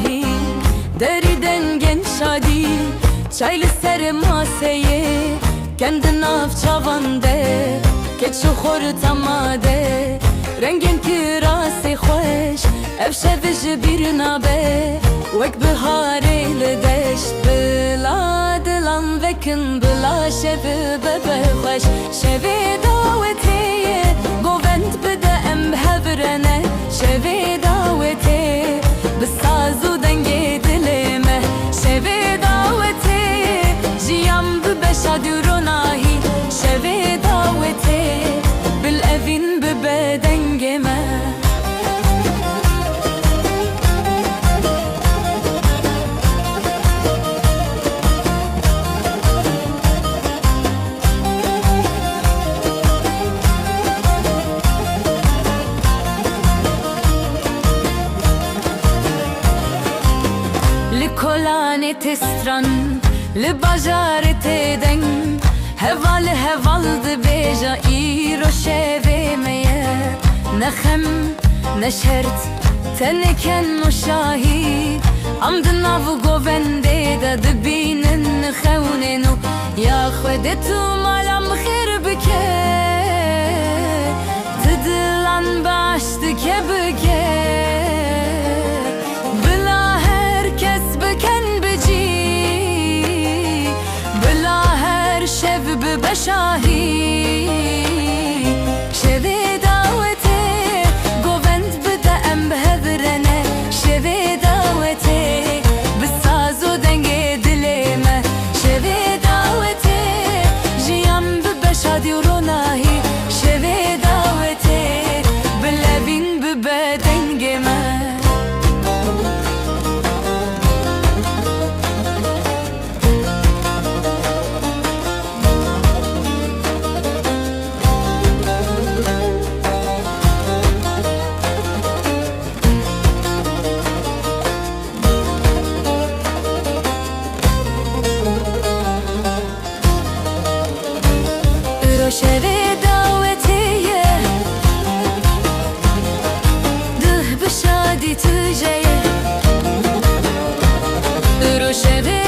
şahi deriden gen şadi çaylı ser maseye kendin av çavande keçu xor tamade rengin kirası xoş ev şeviş bir nabe vek bihare ledeşt bila dilan vekin bila şevi bebe xoş şevi davetiye govend bide em hevrene şevi davetiye bisazu denge dilime şevi davetiye jiyam bibeşa durunahi şevi davetiye bil evin bibe dengeme Kolane testran li bajarete den hevaldı beja iro şevemeye nehem neşert teneken muşahi amdın avu govende da dibinin xewnenu ya xwedetu malam xir bike tıdılan baştı kebike بشاهي شذي دعوتي قوبند بدا ام بهذرنا شذي دعوتي بالسازو دنجي دليمة شذي دعوتي جيام ببشادي وروناهي شذي دعوتي باللبين ببا دنجمة شوی دعوتیه ده بشادی تجیه رو شوی